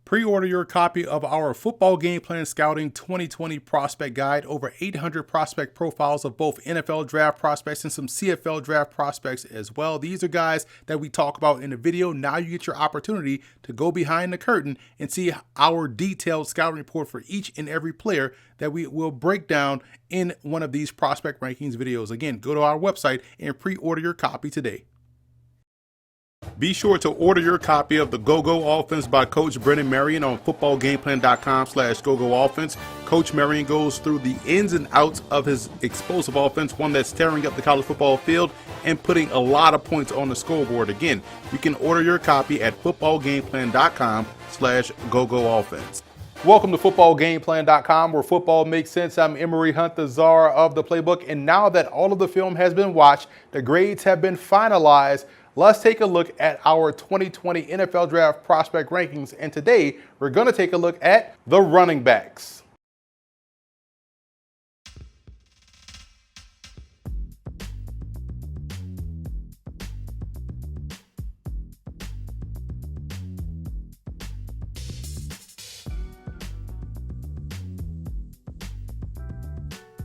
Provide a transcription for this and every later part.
Pre-order your copy of our Football Game Plan Scouting 2020 Prospect Guide. Over 800 prospect profiles of both NFL draft prospects and some CFL draft prospects as well. These are guys that we talk about in the video. Now you get your opportunity to go behind the curtain and see our detailed scouting report for each and every player that we will break down in one of these prospect rankings videos. Again, go to our website and pre-order your copy today. Be sure to order your copy of the Go-Go Offense by Coach Brennan Marion on footballgameplan.com/GoGoOffense. Coach Marion goes through the ins and outs of his explosive offense, one that's tearing up the college football field and putting a lot of points on the scoreboard. Again, you can order your copy at footballgameplan.com/GoGoOffense. Welcome to footballgameplan.com, where football makes sense. I'm Emory Hunt, the czar of the playbook. And now that all of the film has been watched, the grades have been finalized, let's take a look at our 2020 NFL Draft prospect rankings. And today, we're going to take a look at the running backs.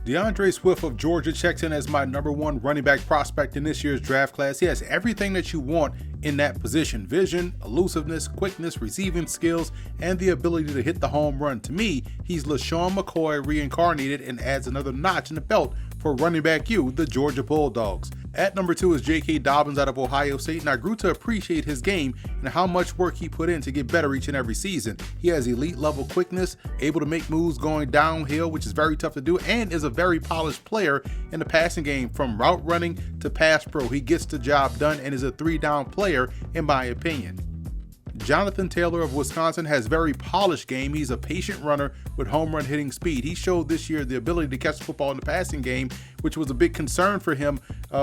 DeAndre Swift of Georgia checks in as my #1 running back prospect in this year's draft class. He has everything that you want in that position: vision, elusiveness, quickness, receiving skills, and the ability to hit the home run. To me, he's LaShawn McCoy reincarnated and adds another notch in the belt for running back U, the Georgia Bulldogs. At number 2 is J.K. Dobbins out of Ohio State, and I grew to appreciate his game and how much work he put in to get better each and every season. He has elite level quickness, able to make moves going downhill, which is very tough to do, and is a very polished player in the passing game. From route running to pass pro, he gets the job done and is a 3-down player in my opinion. Jonathan Taylor of Wisconsin has very polished game. He's a patient runner with home run hitting speed. He showed this year the ability to catch the football in the passing game, which was a big concern for him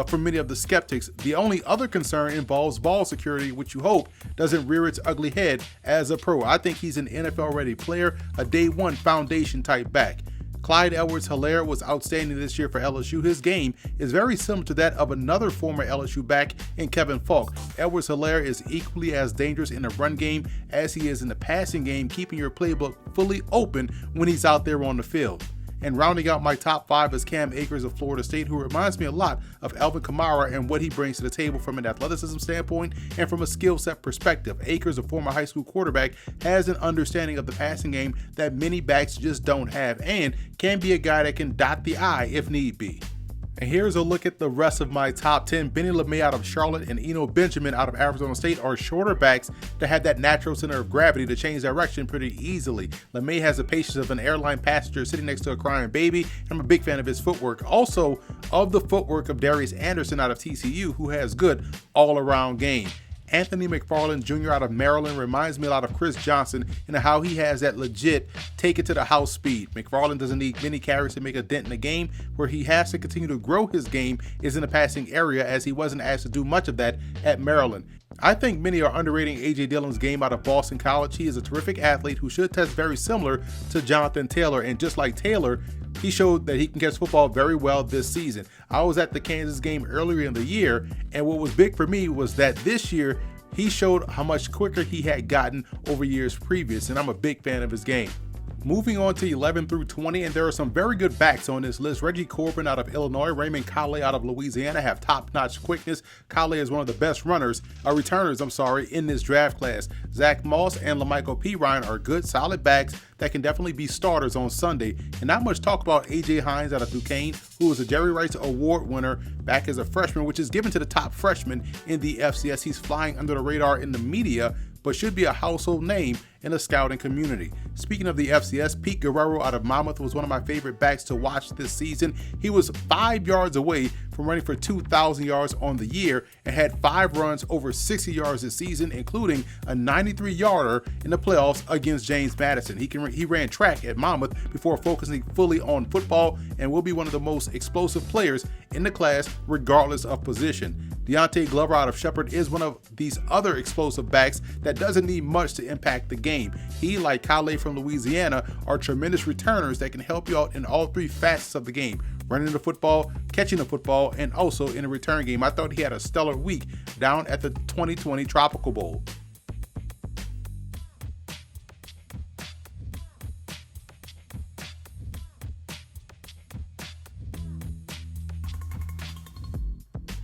for many of the skeptics. The only other concern involves ball security, which you hope doesn't rear its ugly head as a pro. I think he's an NFL ready player, a day one foundation type back. Clyde Edwards-Helaire was outstanding this year for LSU. His game is very similar to that of another former LSU back in Kevin Faulk. Edwards-Helaire is equally as dangerous in the run game as he is in the passing game, keeping your playbook fully open when he's out there on the field. And rounding out my top 5 is Cam Akers of Florida State, who reminds me a lot of Alvin Kamara and what he brings to the table from an athleticism standpoint and from a skill set perspective. Akers, a former high school quarterback, has an understanding of the passing game that many backs just don't have, and can be a guy that can dot the I if need be. And here's a look at the rest of my top 10. Benny LeMay out of Charlotte and Eno Benjamin out of Arizona State are shorter backs that have that natural center of gravity to change direction pretty easily. LeMay has the patience of an airline passenger sitting next to a crying baby, and I'm a big fan of his footwork. Also, of the footwork of Darius Anderson out of TCU, who has good all-around game. Anthony McFarland Jr. out of Maryland reminds me a lot of Chris Johnson and how he has that legit take it to the house speed. McFarland doesn't need many carries to make a dent in the game. Where he has to continue to grow his game is in the passing area, as he wasn't asked to do much of that at Maryland. I think many are underrating A.J. Dillon's game out of Boston College. He is a terrific athlete who should test very similar to Jonathan Taylor, and just like Taylor, he showed that he can catch football very well this season. I was at the Kansas game earlier in the year, and what was big for me was that this year he showed how much quicker he had gotten over years previous, and I'm a big fan of his game. Moving on to 11 through 20, and there are some very good backs on this list. Reggie Corbin out of Illinois, Raymond Clyde out of Louisiana have top-notch quickness. Clyde is one of the best returners in this draft class. Zach Moss and LaMichael Pirine are good, solid backs that can definitely be starters on Sunday. And not much talk about A.J. Hines out of Duquesne, who is a Jerry Rice Award winner back as a freshman, which is given to the top freshmen in the FCS. He's flying under the radar in the media, but should be a household name in the scouting community. Speaking of the FCS, Pete Guerriero out of Monmouth was one of my favorite backs to watch this season. He was 5 yards away from running for 2,000 yards on the year and had 5 runs over 60 yards this season, including a 93-yarder in the playoffs against James Madison. He ran track at Monmouth before focusing fully on football and will be one of the most explosive players in the class regardless of position. Deonte Glover out of Shepherd is one of these other explosive backs that doesn't need much to impact the game. He, like Clyde from Louisiana, are tremendous returners that can help you out in all 3 facets of the game: running the football, catching the football, and also in the return game. I thought he had a stellar week down at the 2020 Tropical Bowl.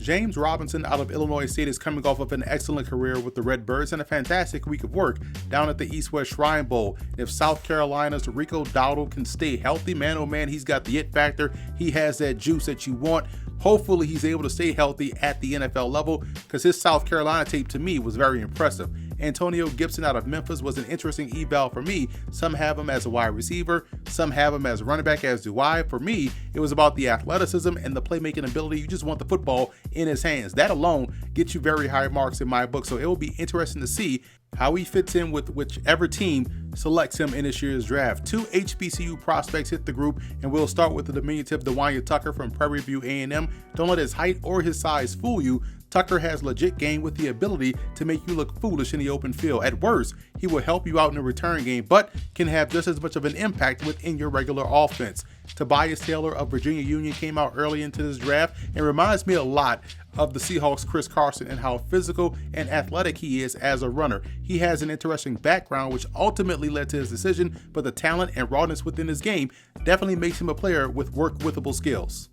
James Robinson out of Illinois State is coming off of an excellent career with the Redbirds and a fantastic week of work down at the East-West Shrine Bowl. If South Carolina's Rico Dowdle can stay healthy, man, oh man, he's got the it factor. He has that juice that you want. Hopefully he's able to stay healthy at the NFL level, because his South Carolina tape to me was very impressive. Antonio Gibson out of Memphis was an interesting eval for me. Some have him as a wide receiver, some have him as a running back, as do I. For me, it was about the athleticism and the playmaking ability. You just want the football in his hands. That alone gets you very high marks in my book, so it will be interesting to see how he fits in with whichever team selects him in this year's draft. 2 HBCU prospects hit the group, and we'll start with the diminutive Dewanya Tucker from Prairie View A&M. Don't let his height or his size fool you. Tucker has legit game with the ability to make you look foolish in the open field. At worst, he will help you out in the return game, but can have just as much of an impact within your regular offense. Tabyus Taylor of Virginia Union came out early into this draft and reminds me a lot of the Seahawks' Chris Carson and how physical and athletic he is as a runner. He has an interesting background which ultimately led to his decision, but the talent and rawness within his game definitely makes him a player with work-withable skills.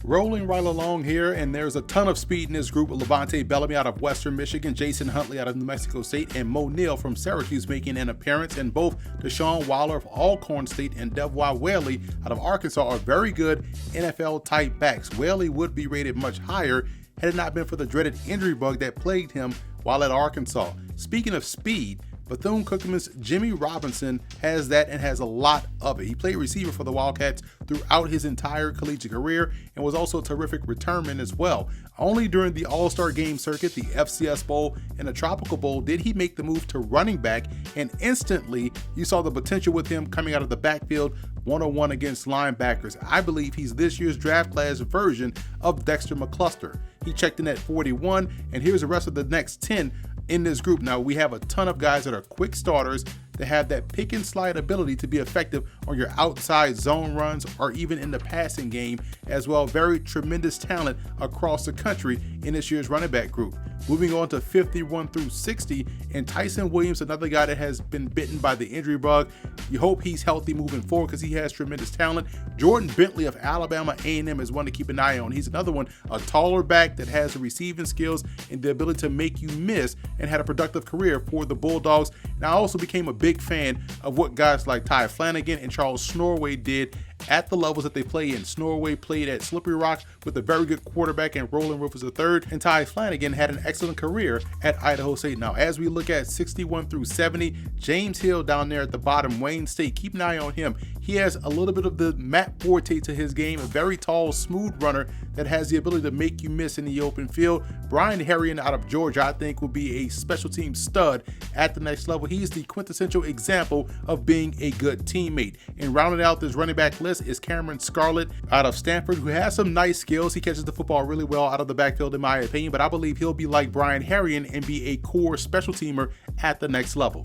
Rolling right along here, and there's a ton of speed in this group with Levante Bellamy out of Western Michigan, Jason Huntley out of New Mexico State, and Mo Neal from Syracuse making an appearance, and both Deshaun Waller of Alcorn State and Devwah Whaley out of Arkansas are very good NFL-type backs. Whaley would be rated much higher had it not been for the dreaded injury bug that plagued him while at Arkansas. Speaking of speed, Bethune-Cookman's Jimmy Robinson has that and has a lot of it. He played receiver for the Wildcats throughout his entire collegiate career and was also a terrific returnman as well. Only during the All-Star Game circuit, the FCS Bowl, and the Tropical Bowl did he make the move to running back, and instantly you saw the potential with him coming out of the backfield one-on-one against linebackers. I believe he's this year's draft class version of Dexter McCluster. He checked in at 41, and here's the rest of the next 10 in this group. Now, we have a ton of guys that are quick starters that have that pick and slide ability to be effective on your outside zone runs or even in the passing game as well. Very tremendous talent across the country in this year's running back group. Moving on to 51 through 60, and Tyson Williams, another guy that has been bitten by the injury bug. You hope he's healthy moving forward because he has tremendous talent. Jordan Bentley of Alabama A&M is one to keep an eye on. He's another one, a taller back that has the receiving skills and the ability to make you miss, and had a productive career for the Bulldogs. And I also became a big fan of what guys like Ty Flanagan and Charles Snorway did at the levels that they play in. Snorway played at Slippery Rock with a very good quarterback and Roland Rufus III, and Ty Flanagan had an excellent career at Idaho State. Now, as we look at 61 through 70, James Hill down there at the bottom, Wayne State, keep an eye on him. He has a little bit of the Matt Forte to his game, a very tall, smooth runner that has the ability to make you miss in the open field. Brian Herrion out of Georgia, I think, will be a special team stud at the next level. He's the quintessential example of being a good teammate. And rounding out this running back list is Cameron Scarlett out of Stanford, who has some nice skills. He catches the football really well out of the backfield, in my opinion, but I believe he'll be like Brian Herrion and be a core special teamer at the next level.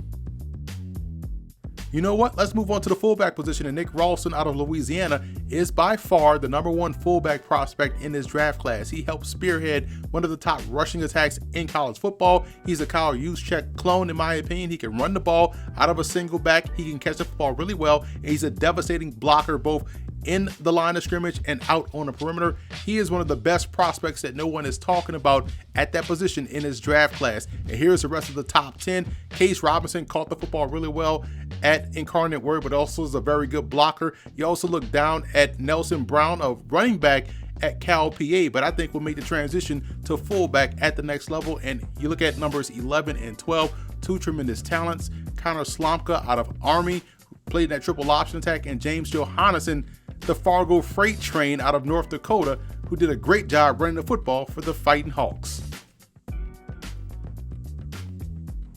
You know what? Let's move on to the fullback position, and Nick Ralston out of Louisiana is by far the #1 fullback prospect in this draft class. He helped spearhead one of the top rushing attacks in college football. He's a Kyle Juszczyk clone, in my opinion. He can run the ball out of a single back. He can catch the football really well, and he's a devastating blocker both in the line of scrimmage and out on the perimeter. He is one of the best prospects that no one is talking about at that position in his draft class. And here's the rest of the top 10. Case Robinson caught the football really well at Incarnate Word, but also is a very good blocker. You also look down at Nelson Brown, a running back at Cal PA, but I think we'll make the transition to fullback at the next level. And you look at numbers 11 and 12, two tremendous talents. Connor Slomka out of Army, who played in that triple option attack, and James Johannesson, the Fargo Freight Train out of North Dakota, who did a great job running the football for the Fighting Hawks.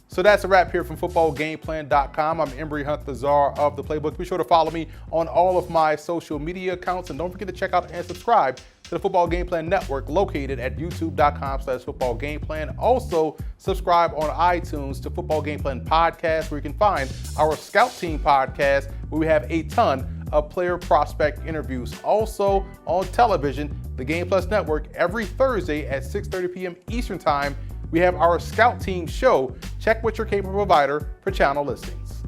So that's a wrap here from FootballGamePlan.com. I'm Embry Hunt, the czar of the playbook. Be sure to follow me on all of my social media accounts, and don't forget to check out and subscribe to the Football Game Plan Network located at youtube.com/footballgameplan. Also, subscribe on iTunes to Football Game Plan Podcast, where you can find our Scout Team podcast, where we have a ton of player prospect interviews. Also on television, the Game Plus Network, every Thursday at 6:30 p.m. Eastern Time, we have our Scout Team show. Check with your cable provider for channel listings.